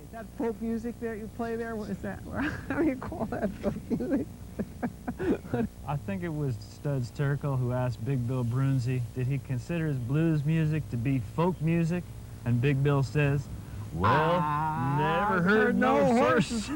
Is that folk music that you play there? What is that? How do you call that folk music? I think it was Studs Terkel who asked Big Bill Brunzi, did he consider his blues music to be folk music? And Big Bill says, well, never heard no horse.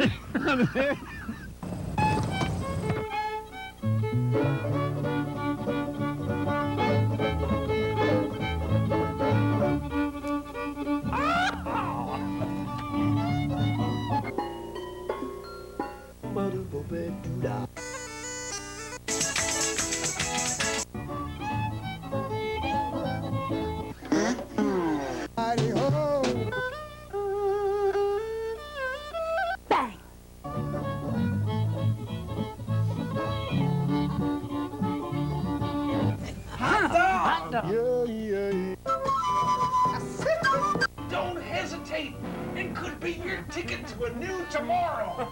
Don't hesitate. It could be your ticket to a new tomorrow.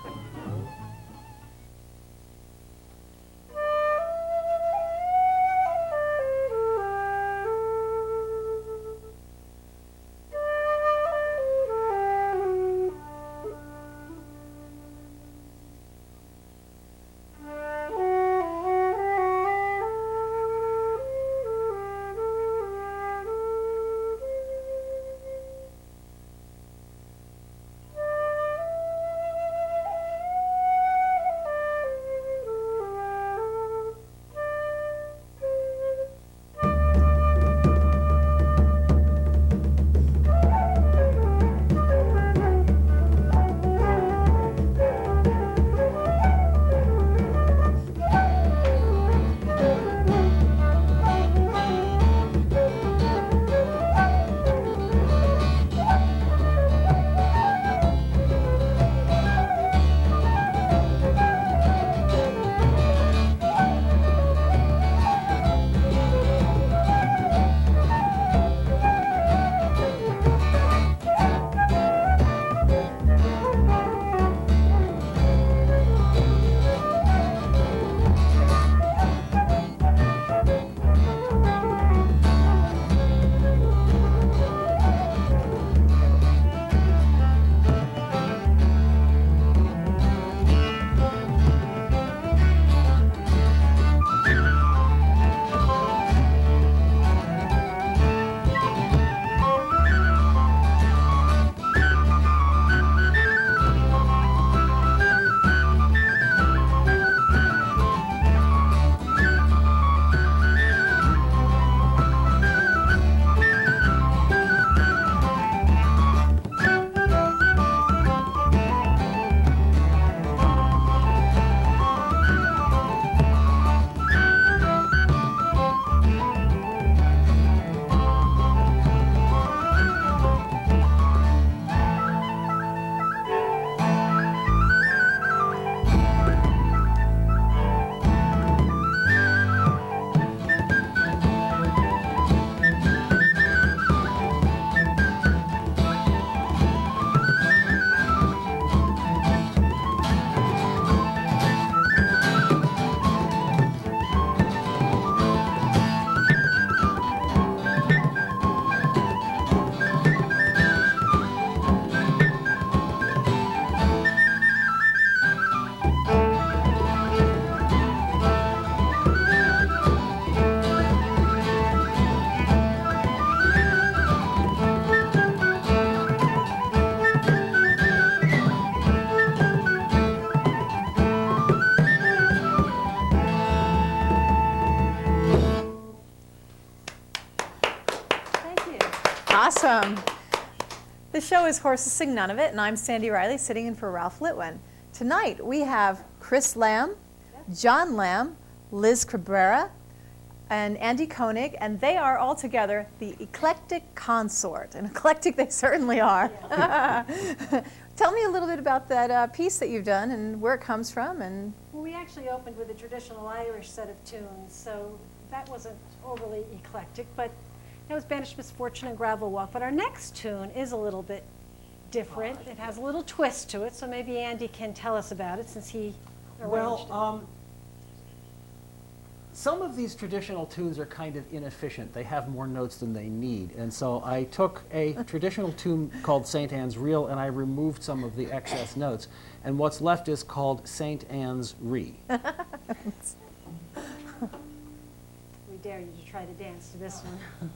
Awesome. The show is Horses Sing None of It, and I'm Sandie Reilly, sitting in for Ralph Litwin. Tonight we have Chris Lamb, John Lamb, Liz Cabrera, and Andy Koenig, and they are all together the Eclectic Consort. And eclectic they certainly are. Yeah. Tell me a little bit about that piece that you've done and where it comes from. And well, we actually opened with a traditional Irish set of tunes, so that wasn't overly eclectic, but that was Banished Misfortune and Gravel Walk. But our next tune is a little bit different. It has a little twist to it, so maybe Andy can tell us about it since he arranged it. some of these traditional tunes are kind of inefficient. They have more notes than they need. And so I took a traditional tune called St. Anne's Reel and I removed some of the excess notes. And what's left is called St. Anne's Ree. We dare you to try to dance to this one.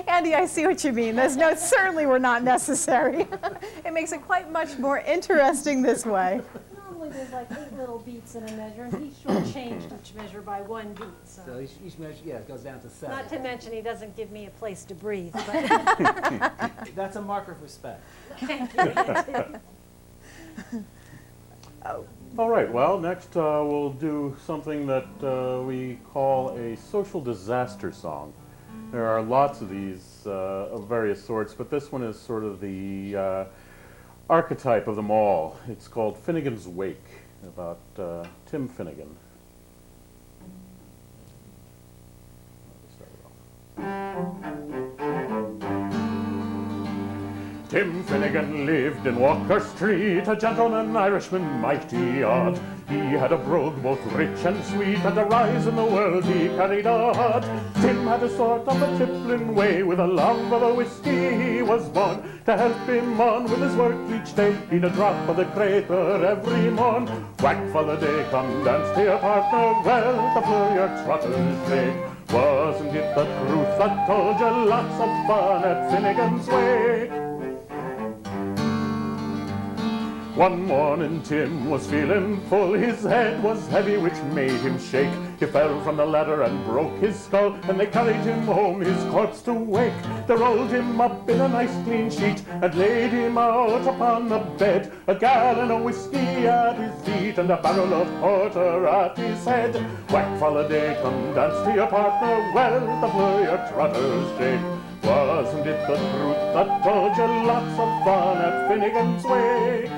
Andy, I see what you mean. Those notes certainly were not necessary. It makes it quite much more interesting this way. Normally there's like 8 little beats in a measure, and he shortchanged each measure by 1 beat. So each measure, yeah, it goes down to 7. Not to mention he doesn't give me a place to breathe. But That's a mark of respect. thank you. All right, well, next we'll do something that we call a social disaster song. There are lots of these of various sorts, but this one is sort of the archetype of them all. It's called Finnegan's Wake, about Tim Finnegan. Tim Finnegan lived in Walker Street, a gentleman Irishman mighty odd. He had a brogue both rich and sweet, and a rise in the world he carried odd. Tim had a sort of a tippling way, with a love of a whiskey he was born. To help him on with his work each day, he'd a drop of the crater every morn. Whack for the day, come dance to your partner, well, the floor your trotters shake. Wasn't it the truth I told you, lots of fun at Finnegan's Wake? One morning Tim was feeling full, his head was heavy which made him shake. He fell from the ladder and broke his skull, and they carried him home his corpse to wake. They rolled him up in a nice clean sheet and laid him out upon the bed. A gallon of whiskey at his feet and a barrel of porter at his head. Whack for the day, come dance to your partner, well, the floor your trotters shake. Wasn't it the truth that told you, lots of fun at Finnegan's Wake?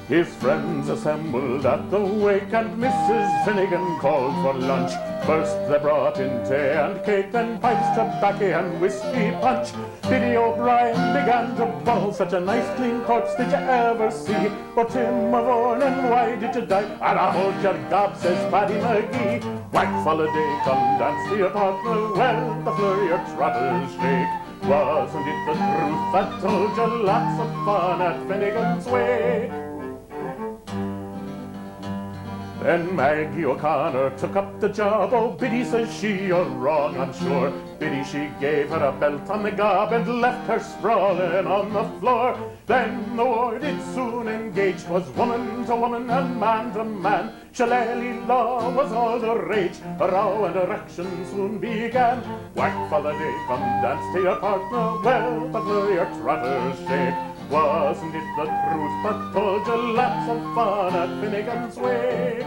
His friends assembled at the wake, and Mrs. Finnegan called for lunch. First they brought in tea and cake, then pipes, tobacco and whiskey punch. Biddy O'Brien began to bawl, such a nice clean corpse did you ever see? Oh, Tim of Ornan, why did you die? And I hold your gob, says Paddy McGee. Whack Foladay, come dance to your partner, well, the floor your trotters shake. Wasn't it the truth that told you, lots of fun at Finnegan's Wake? Then Maggie O'Connor took up the job. Oh, Biddy, says she, you're wrong, I'm sure. Biddy, she gave her a belt on the gob and left her sprawling on the floor. Then the war did soon engage, 'twas woman to woman and man to man. Shillelagh law was all the rage, a row and erection soon began. Whack for the day, come dance to your partner, well, but will your trotters shake? Wasn't it the truth that told you, lots of fun at Finnegan's Wake?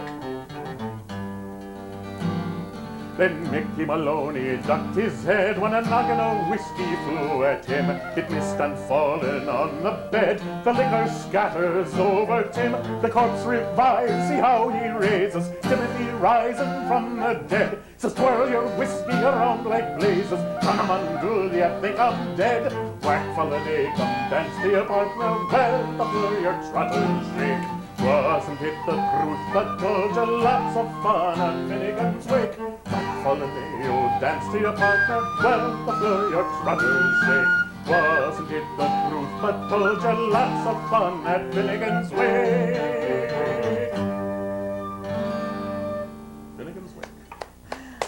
Then Mickey Maloney ducked his head when a noggin of whiskey flew at him. It missed and fallen on the bed. The liquor scatters over Tim. The corpse revives, see how he raises. Timothy rising from the dead. Says twirl your whiskey around like blazes. Come on, do you think I'm dead? Whack for the day, come dance to your partner, well, the floor your trotters shake. Wasn't it the truth that told you lots of fun at Finnegan's Wake? Bartholomew danced to your partner, well, the fleur your troubles shake. Wasn't it the truth that told you lots of fun at Finnegan's Wake? Finnegan's Wake.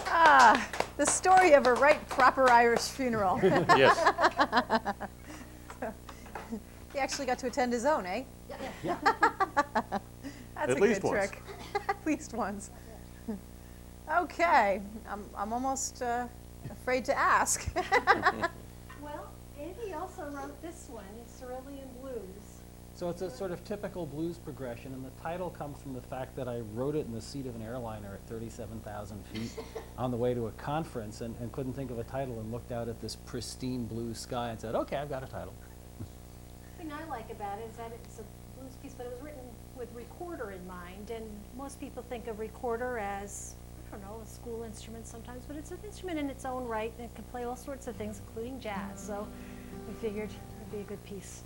Ah, the story of a right proper Irish funeral. Yes. He actually got to attend his own, eh? Yeah. That's At a least good once. trick. At least once. Okay, I'm almost afraid to ask. Well, Andy also wrote this one, Cerulean Blues. So it's a sort of typical blues progression, and the title comes from the fact that I wrote it in the seat of an airliner at 37,000 feet on the way to a conference and couldn't think of a title and looked out at this pristine blue sky and said, okay, I've got a title. The thing I like about it is that it's a blues piece, but it was written with recorder in mind, and most people think of recorder as, I don't know, a school instrument sometimes, but it's an instrument in its own right, and it can play all sorts of things, including jazz, so we figured it'd be a good piece.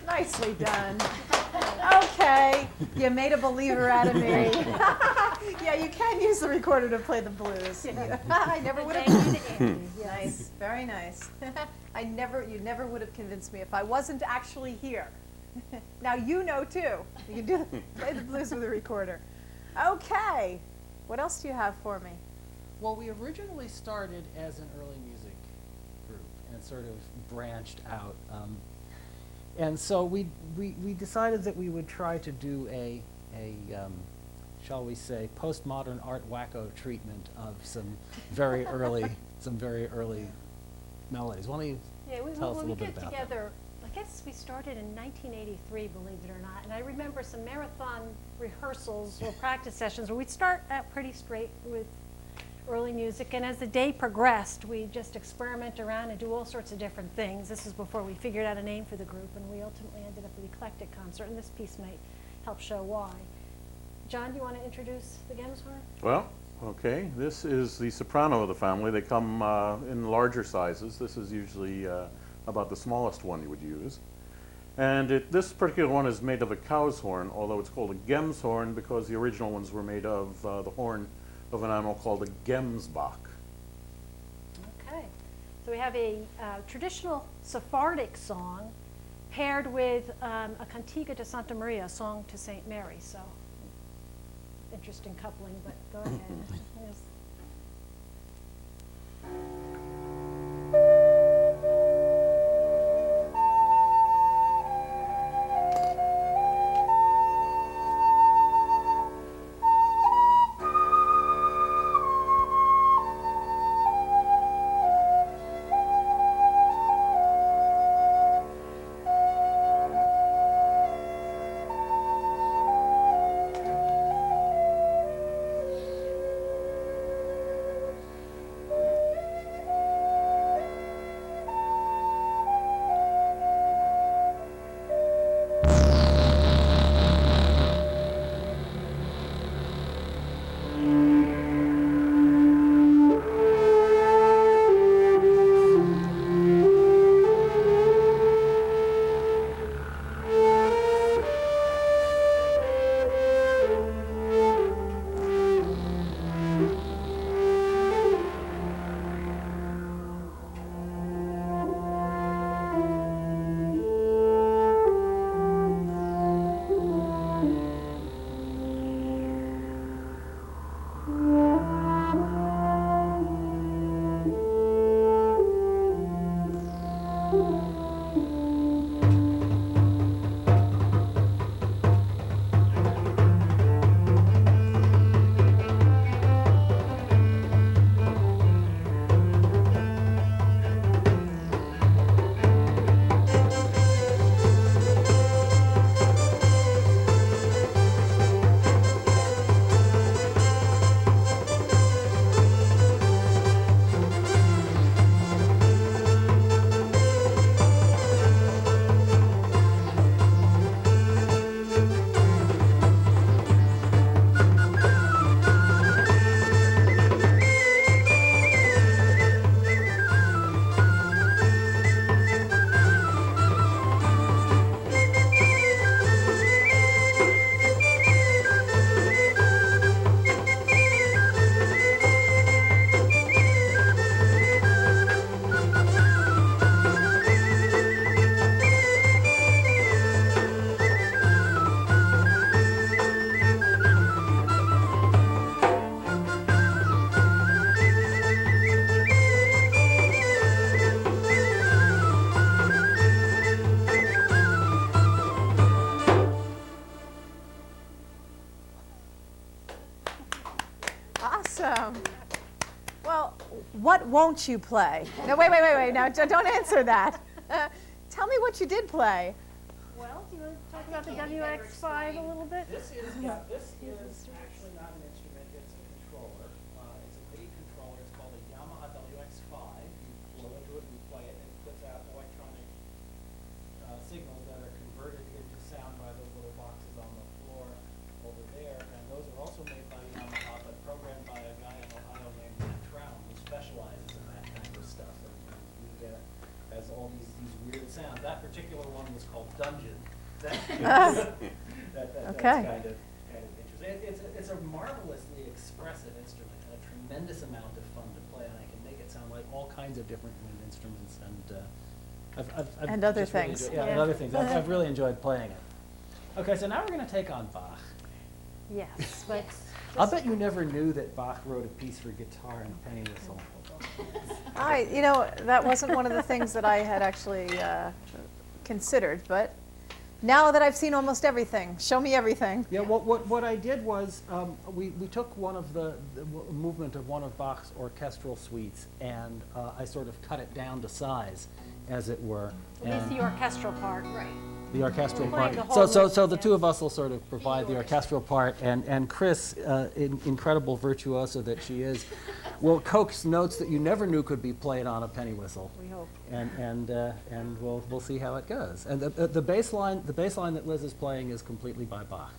Nicely done. Okay, you made a believer out of me. Yeah, you can use the recorder to play the blues. I never would have. Nice, very nice. You never would have convinced me if I wasn't actually here. Now you know too. You can play the blues with a recorder. Okay, what else do you have for me? Well, we originally started as an early music group and sort of branched out. And so we decided that we would try to do a shall we say, postmodern art wacko treatment of some very early melodies. Why don't you tell us a little bit about that? Together, I guess we started in 1983, believe it or not, and I remember some marathon rehearsals or practice sessions where we'd start out pretty straight with early music, and as the day progressed, we just experiment around and do all sorts of different things. This was before we figured out a name for the group, and we ultimately ended up with Eclectic Consort, and this piece might help show why. John, do you want to introduce the Gemshorn? Well, okay. This is the soprano of the family. They come in larger sizes. This is usually about the smallest one you would use. And this particular one is made of a cow's horn, although it's called a Gemshorn because the original ones were made of the horn of an animal called a Gemsbach. Okay. So we have a traditional Sephardic song paired with a cantiga to Santa Maria, a song to Saint Mary. So interesting coupling, but go ahead. Yes. what won't you play? No, wait. Now, don't answer that. Tell me what you did play. Well, do you want to talk about the WX5 a little bit? This is actually not an instrument, it's a controller. It's a MIDI controller, it's called a Yamaha WX5. You blow into it and you play it, and it puts out electronic signals that are converted into sound by those little boxes on the floor over there. And those are also made by Yamaha, but programmed by a guy in Ohio named Matt Traum, who specializes in that kind of stuff. And he has all these weird sounds. That particular one was called Dungeon. That's Okay. kind of interesting. It's a marvelously expressive instrument and a tremendous amount of fun to play, and I can make it sound like all kinds of different wind instruments and And other just really things. and other things. I've really enjoyed playing it. Okay, so now we're going to take on Bach. Yes, but I'll bet you never knew that Bach wrote a piece for guitar and penny whistle. That wasn't one of the things that I had actually considered, but now that I've seen almost everything, show me everything. Yeah, what I did was we took one of the movement of one of Bach's orchestral suites, and I sort of cut it down to size, as it were. at least the orchestral part. Right. The orchestral Playing part. the whole So movement, the yeah. two of us will sort of provide the orchestral part, and Chris, incredible virtuoso that she is, will coax notes that you never knew could be played on a penny whistle. We hope. And we'll see how it goes. And the bass line that Liz is playing is completely by Bach.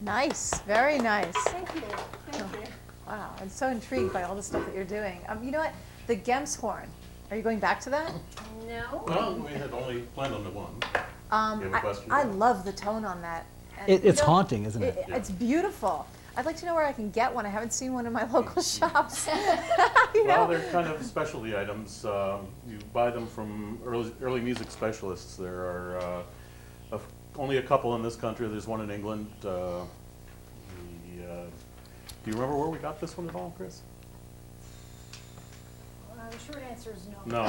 Nice, very nice. Thank you. Thank you. Wow, I'm so intrigued by all the stuff that you're doing. You know what? The Gem's horn. Are you going back to that? No. Well, we had only planned on the one. You have a question? I love the tone on that. And, It's you know, haunting, isn't it? It's beautiful. I'd like to know where I can get one. I haven't seen one in my local shops. You Well, know? they're kind of specialty items. You buy them from early music specialists. There are only a couple in this country. There's one in England. Do you remember where we got this one at all, Chris? The short answer is no.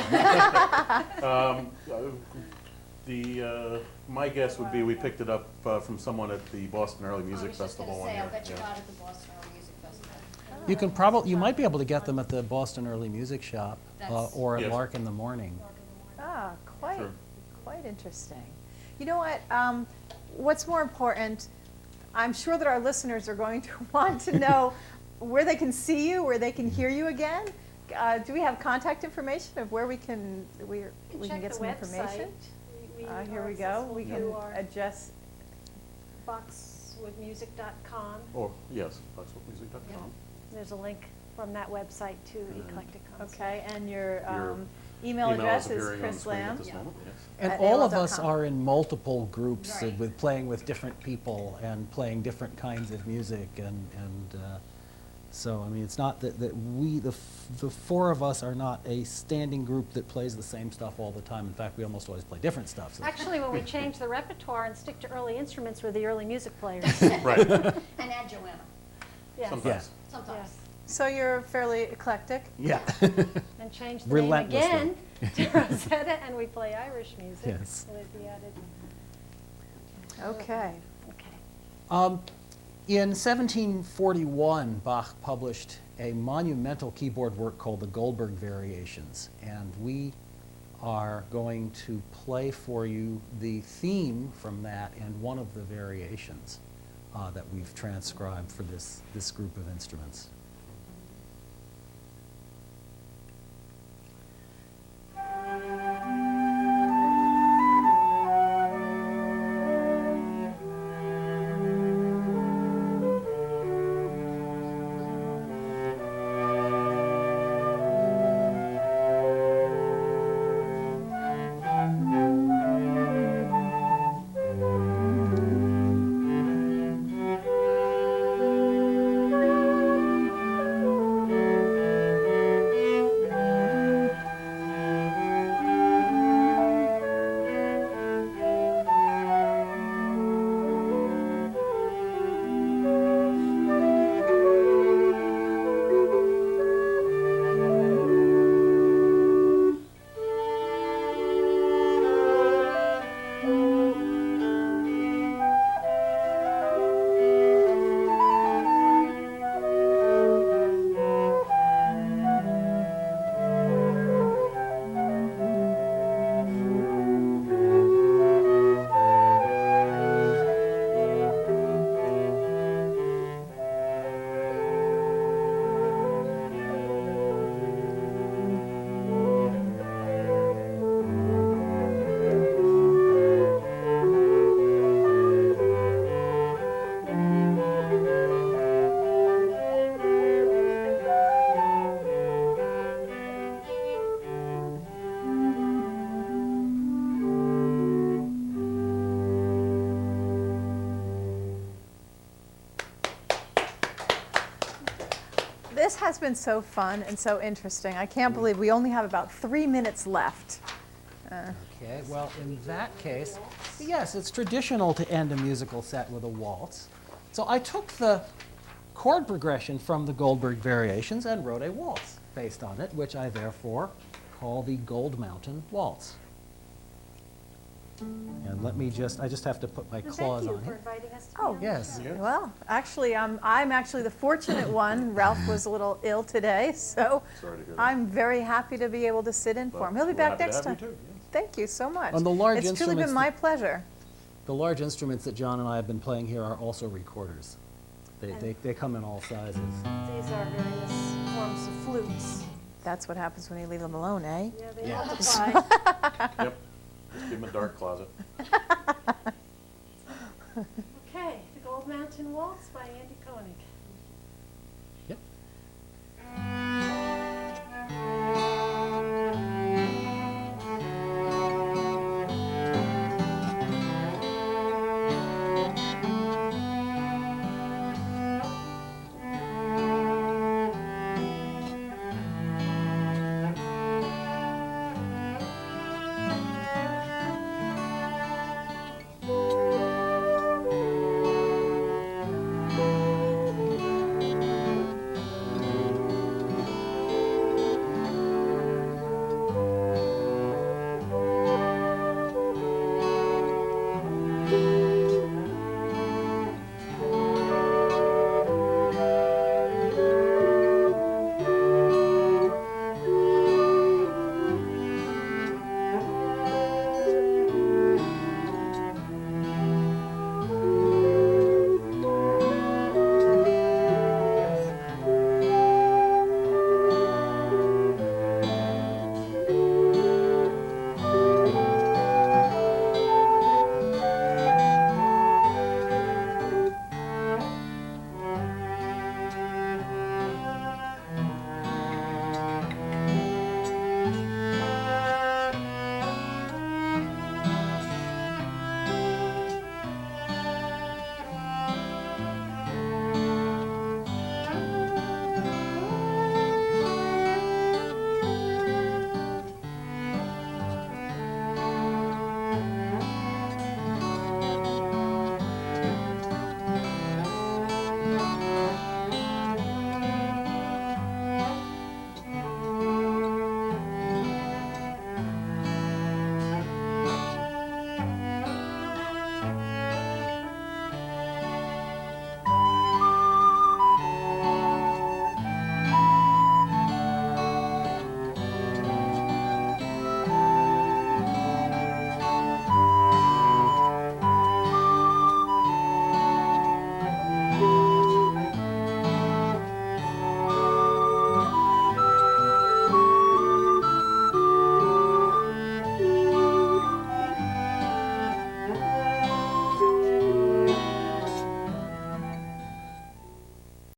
No. My guess would be we picked it up from someone at the Boston Early Music Festival one year. I bet you Yeah. got it at the Boston Early Music Festival. You might be able to get them at the Boston Early Music Shop That's- or at Yes. Lark in the Morning. Ah, Sure. quite interesting. You know what? What's more important, I'm sure that our listeners are going to want to know where they can see you, where they can hear you again. Do we have contact information of where we can Check get the some website. information? Here are we go. accessible We through can our adjust. boxwoodmusic.com. Or, yes, foxwoodmusic.com. There's a link from that website to Eclectic Consort. Okay, and your Your email address is appearing on the Chris screen at Lamb. this moment, yes. And At all of AOL.com. us are in multiple groups Right. with playing with different people and playing different kinds of music, and so I mean it's not that we the four of us are not a standing group that plays the same stuff all the time. In fact, we almost always play different stuff. So. Actually, when we change the repertoire and stick to early instruments, we're the early music players. Right, And add Joanna, Yes. sometimes. sometimes. So you're fairly eclectic. Yeah. And change the name Relentlessly. again to Rosetta, and we play Irish music. Yes. With the added. Okay. Okay. In 1741, Bach published a monumental keyboard work called the Goldberg Variations, and we are going to play for you the theme from that and one of the variations that we've transcribed for this group of instruments. This has been so fun and so interesting. I can't believe we only have about 3 minutes left. Okay, well, in that case, yes, it's traditional to end a musical set with a waltz. So I took the chord progression from the Goldberg Variations and wrote a waltz based on it, which I therefore call the Gold Mountain Waltz. And let me I just have to put my And claws thank you on for here. inviting us to be Oh, on the Yes. show. Well, actually, I'm actually the fortunate one. Ralph was a little ill today, so Sorry to hear that. I'm very happy to be able to sit in for him. He'll be We're back happy to next have you time. too, yes. Thank you so much. On the large it's truly been instruments my pleasure. The large instruments that John and I have been playing here are also recorders. They come in all sizes. These are various forms of flutes. That's what happens when you leave them alone, eh? Yeah, they Yeah. multiply. Yep, just give him a dark closet. Okay, the Gold Mountain Waltz by Andy Koenig.